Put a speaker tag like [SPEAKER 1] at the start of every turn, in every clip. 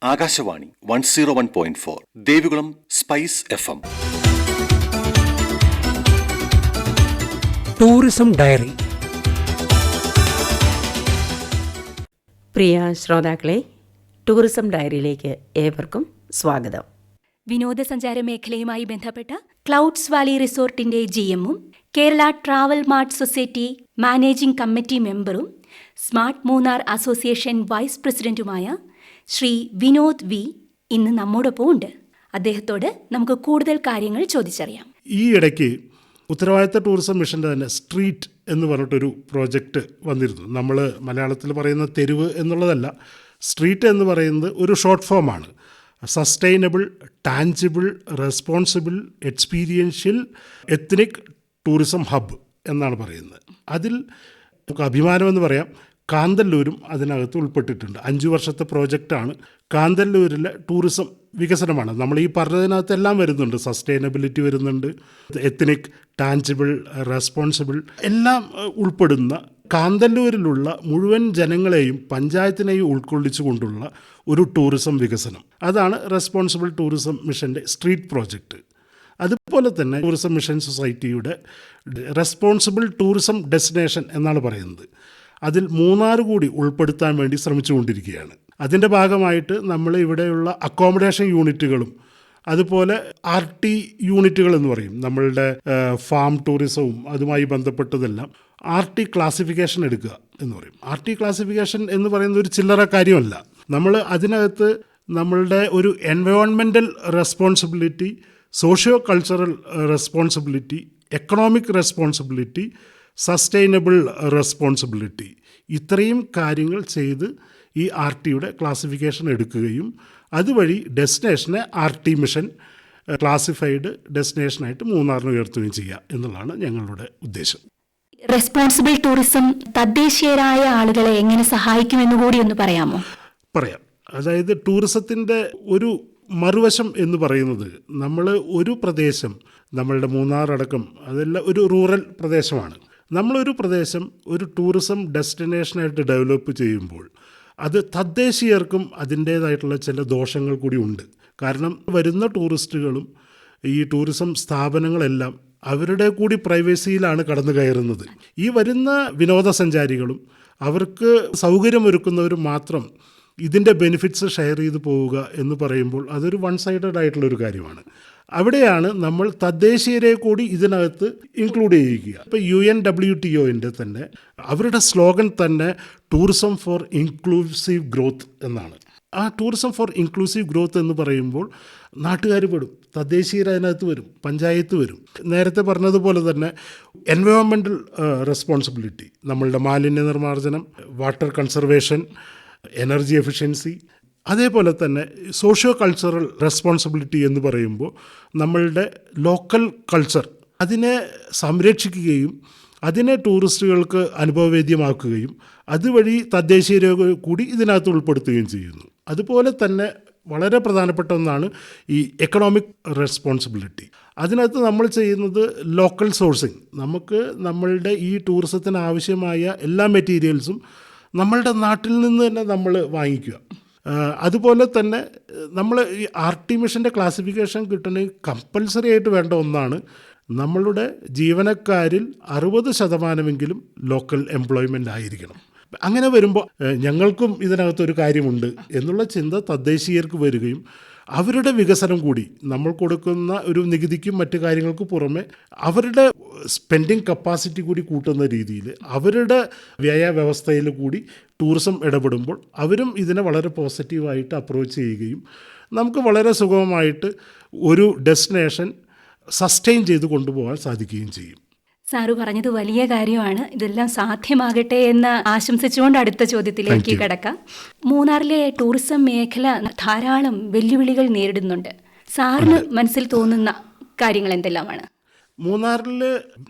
[SPEAKER 1] Akashvani 101.4, Devikulam spice FM.
[SPEAKER 2] Tourism diary.
[SPEAKER 3] പ്രിയ ശ്രോതാക്കളെ, tourism ഡയറിയിലേക്ക് ഏവർക്കും സ്വാഗതം.
[SPEAKER 4] വിനോദസഞ്ചാര മേഖലയുമായി ബന്ധപ്പെട്ട ക്ലൗഡ്സ് വാലി റിസോർട്ടിന്റെ GM-ഉം Kerala travel mart society managing committee മെമ്പറും സ്മാർട്ട് മൂന്നാർ അസോസിയേഷൻ വൈസ് പ്രസിഡന്റുമായ ശ്രീ വിനോദ് വി ഇന്ന് നമ്മോടൊപ്പം ഉണ്ട്. അദ്ദേഹത്തോട് നമുക്ക് കൂടുതൽ കാര്യങ്ങൾ ചോദിച്ചറിയാം.
[SPEAKER 5] ഈ ഇടയ്ക്ക് ഉത്തരവാദിത്ത ടൂറിസം മിഷൻ്റെ തന്നെ സ്ട്രീറ്റ് എന്ന് പറഞ്ഞിട്ടൊരു പ്രോജക്റ്റ് വന്നിരുന്നു. നമ്മൾ മലയാളത്തിൽ പറയുന്ന തെരുവ് എന്നുള്ളതല്ല, സ്ട്രീറ്റ് എന്ന് പറയുന്നത് ഒരു ഷോർട്ട് ഫോമാണ്. Sustainable, tangible, responsible, experiential, ethnic tourism hub എന്നാണ് പറയുന്നത്. അതിൽ നമുക്ക് അഭിമാനമെന്ന് പറയാം, കാന്തല്ലൂരും അതിനകത്ത് ഉൾപ്പെട്ടിട്ടുണ്ട്. 5 വർഷത്തെ പ്രോജക്റ്റാണ്. കാന്തല്ലൂരിലെ ടൂറിസം വികസനമാണ്. നമ്മൾ ഈ പറഞ്ഞതിനകത്തെല്ലാം വരുന്നുണ്ട്. സസ്റ്റൈനബിലിറ്റി വരുന്നുണ്ട്, എത്നിക്, ടാഞ്ചിബിൾ, റെസ്പോൺസിബിൾ എല്ലാം ഉൾപ്പെടുന്ന കാന്തല്ലൂരിലുള്ള മുഴുവൻ ജനങ്ങളെയും പഞ്ചായത്തിനെയും ഉൾക്കൊള്ളിച്ചുകൊണ്ടുള്ള ഒരു ടൂറിസം വികസനം. അതാണ് റെസ്പോൺസിബിൾ ടൂറിസം മിഷൻ്റെ സ്ട്രീറ്റ് പ്രോജക്റ്റ്. അതുപോലെ തന്നെ ടൂറിസം മിഷൻ സൊസൈറ്റിയുടെ റെസ്പോൺസിബിൾ ടൂറിസം ഡെസ്റ്റിനേഷൻ എന്നാണ് പറയുന്നത്. അതിൽ മൂന്നാർ കൂടി ഉൾപ്പെടുത്താൻ വേണ്ടി ശ്രമിച്ചുകൊണ്ടിരിക്കുകയാണ്. അതിൻ്റെ ഭാഗമായിട്ട് നമ്മൾ ഇവിടെയുള്ള അക്കോമഡേഷൻ യൂണിറ്റുകളും അതുപോലെ RT യൂണിറ്റുകൾ എന്ന് പറയും, നമ്മളുടെ ഫാം ടൂറിസവും അതുമായി ബന്ധപ്പെട്ടതെല്ലാം RT ക്ലാസിഫിക്കേഷൻ എടുക്കുക എന്ന് പറയും. RT ക്ലാസിഫിക്കേഷൻ എന്ന് പറയുന്നത് ഒരു ചില്ലറ കാര്യമല്ല. നമ്മൾ അതിനകത്ത് നമ്മളുടെ ഒരു environmental responsibility, socio cultural responsibility, economic responsibility, sustainable responsibility, ഇത്രയും കാര്യങ്ങൾ ചെയ്ത് ഈ RTയുടെ ക്ലാസിഫിക്കേഷൻ എടുക്കുകയും അതുവഴി ഡെസ്റ്റിനേഷനെ RT മിഷൻ ക്ലാസിഫൈഡ് ഡെസ്റ്റിനേഷനായിട്ട് മൂന്നാറിന് ഉയർത്തുകയും ചെയ്യുക എന്നുള്ളതാണ് ഞങ്ങളുടെ ഉദ്ദേശം.
[SPEAKER 4] റെസ്പോൺസിബിൾ ടൂറിസം തദ്ദേശീയരായ ആളുകളെ എങ്ങനെ സഹായിക്കുമെന്ന് കൂടി ഒന്ന് പറയാമോ?
[SPEAKER 5] പറയാം. അതായത് ടൂറിസത്തിൻ്റെ ഒരു മറുവശം എന്ന് പറയുന്നത്, നമ്മൾ ഒരു പ്രദേശം, നമ്മളുടെ മൂന്നാറടക്കം അതെല്ലാം ഒരു റൂറൽ പ്രദേശമാണ്. നമ്മളൊരു പ്രദേശം ഒരു ടൂറിസം ഡെസ്റ്റിനേഷനായിട്ട് ഡെവലപ്പ് ചെയ്യുമ്പോൾ അത് തദ്ദേശീയർക്കും അതിൻ്റേതായിട്ടുള്ള ചില ദോഷങ്ങൾ കൂടി ഉണ്ട്. കാരണം വരുന്ന ടൂറിസ്റ്റുകളും ഈ ടൂറിസം സ്ഥാപനങ്ങളെല്ലാം അവരുടെ കൂടി പ്രൈവസിയിലാണ് കടന്നു കയറുന്നത്. ഈ വരുന്ന വിനോദസഞ്ചാരികളും അവർക്ക് സൗകര്യമൊരുക്കുന്നവരും മാത്രം ഇതിൻ്റെ ബെനിഫിറ്റ്സ് ഷെയർ ചെയ്ത് പോവുക എന്ന് പറയുമ്പോൾ അതൊരു വൺ സൈഡഡ് ആയിട്ടുള്ളൊരു കാര്യമാണ്. അവിടെയാണ് നമ്മൾ തദ്ദേശീയരെ കൂടി ഇതിനകത്ത് ഇൻക്ലൂഡ് ചെയ്യിക്കുക. ഇപ്പോൾ UNWTOൻ്റെ തന്നെ അവരുടെ സ്ലോഗൻ തന്നെ ടൂറിസം ഫോർ ഇൻക്ലൂസീവ് ഗ്രോത്ത് എന്നാണ്. ആ ടൂറിസം ഫോർ ഇൻക്ലൂസീവ് ഗ്രോത്ത് എന്ന് പറയുമ്പോൾ നാട്ടുകാർ പെടും, തദ്ദേശീയർ അതിനകത്ത് വരും, പഞ്ചായത്ത് വരും. നേരത്തെ പറഞ്ഞതുപോലെ തന്നെ എൻവയോൺമെൻറ്റൽ റെസ്പോൺസിബിലിറ്റി, നമ്മളുടെ മാലിന്യ നിർമ്മാർജ്ജനം, വാട്ടർ കൺസർവേഷൻ, എനർജി എഫിഷ്യൻസി, അതേപോലെ തന്നെ സോഷ്യോ കൾച്ചറൽ റെസ്പോൺസിബിലിറ്റി എന്ന് പറയുമ്പോൾ നമ്മളുടെ ലോക്കൽ കൾച്ചർ അതിനെ സംരക്ഷിക്കുകയും അതിനെ ടൂറിസ്റ്റുകൾക്ക് അനുഭവവേദ്യമാക്കുകയും അതുവഴി തദ്ദേശീയരെ കൂടി ഇതിനകത്ത് ഉൾപ്പെടുത്തുകയും ചെയ്യുന്നു. അതുപോലെ തന്നെ വളരെ പ്രധാനപ്പെട്ട ഒന്നാണ് ഈ എക്കണോമിക് റെസ്പോൺസിബിലിറ്റി. അതിനകത്ത് നമ്മൾ ചെയ്യുന്നത് ലോക്കൽ സോഴ്സിങ്. നമുക്ക് നമ്മളുടെ ഈ ടൂറിസത്തിന് ആവശ്യമായ എല്ലാ മെറ്റീരിയൽസും നമ്മളുടെ നാട്ടിൽ നിന്ന് തന്നെ നമ്മൾ വാങ്ങിക്കുക. അതുപോലെ തന്നെ നമ്മൾ ഈ RT മിഷൻ്റെ ക്ലാസിഫിക്കേഷൻ കിട്ടണമെങ്കിൽ കമ്പൽസറി ആയിട്ട് വേണ്ട ഒന്നാണ്, നമ്മളുടെ ജീവനക്കാരിൽ 60% ലോക്കൽ എംപ്ലോയ്മെൻ്റ് ആയിരിക്കണം. അങ്ങനെ വരുമ്പോൾ ഞങ്ങൾക്കും ഇതിനകത്തൊരു കാര്യമുണ്ട് എന്നുള്ള ചിന്ത തദ്ദേശീയർക്ക് വരികയും അവരുടെ വികസനം കൂടി നമ്മൾ കൊടുക്കുന്ന ഒരു നികുതിക്കും മറ്റു കാര്യങ്ങൾക്ക് പുറമെ അവരുടെ സ്പെൻഡിങ് കപ്പാസിറ്റി കൂടി കൂട്ടുന്ന രീതിയിൽ അവരുടെ വ്യയ വ്യവസ്ഥയിൽ കൂടി ടൂറിസം ഇടപെടുമ്പോൾ അവരും ഇതിനെ വളരെ പോസിറ്റീവായിട്ട് അപ്രോച്ച് ചെയ്യുകയും നമുക്ക് വളരെ സുഗമമായിട്ട് ഒരു ഡെസ്റ്റിനേഷൻ സസ്റ്റെയിൻ ചെയ്ത് കൊണ്ടുപോകാൻ സാധിക്കുകയും ചെയ്യും.
[SPEAKER 4] സാറ് പറഞ്ഞത് വലിയ കാര്യമാണ്. ഇതെല്ലാം സാധ്യമാകട്ടെ എന്ന് ആശംസിച്ചുകൊണ്ട് അടുത്ത ചോദ്യത്തിലേക്ക് കടക്കാം. മൂന്നാറിലെ ടൂറിസം മേഖല ധാരാളം വെല്ലുവിളികൾ നേരിടുന്നുണ്ട്. സാറിന് മനസ്സിൽ തോന്നുന്ന കാര്യങ്ങൾ എന്തെല്ലാമാണ്?
[SPEAKER 5] മൂന്നാറിൽ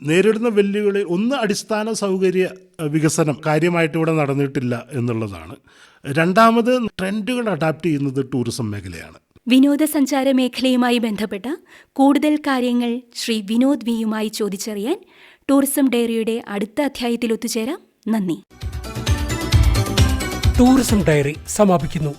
[SPEAKER 5] നേരിടുന്ന വെല്ലുവിളി ഒന്ന്, അടിസ്ഥാന സൗകര്യ വികസനം കാര്യമായിട്ട് ഇവിടെ നടന്നിട്ടില്ല എന്നുള്ളതാണ്. രണ്ടാമത്, ട്രെൻഡുകൾ അഡാപ്റ്റ് ചെയ്യുന്നത് ടൂറിസം മേഖലയാണ്.
[SPEAKER 4] വിനോദസഞ്ചാര മേഖലയുമായി ബന്ധപ്പെട്ട കൂടുതൽ കാര്യങ്ങൾ ശ്രീ വിനോദ് വിയുമായി ചോദിച്ചറിയാൻ ടൂറിസം ഡയറിയുടെ അടുത്ത അധ്യായത്തിൽ ഒത്തുചേരാം. നന്ദി.
[SPEAKER 2] ടൂറിസം ഡയറി സമാപിക്കുന്നു.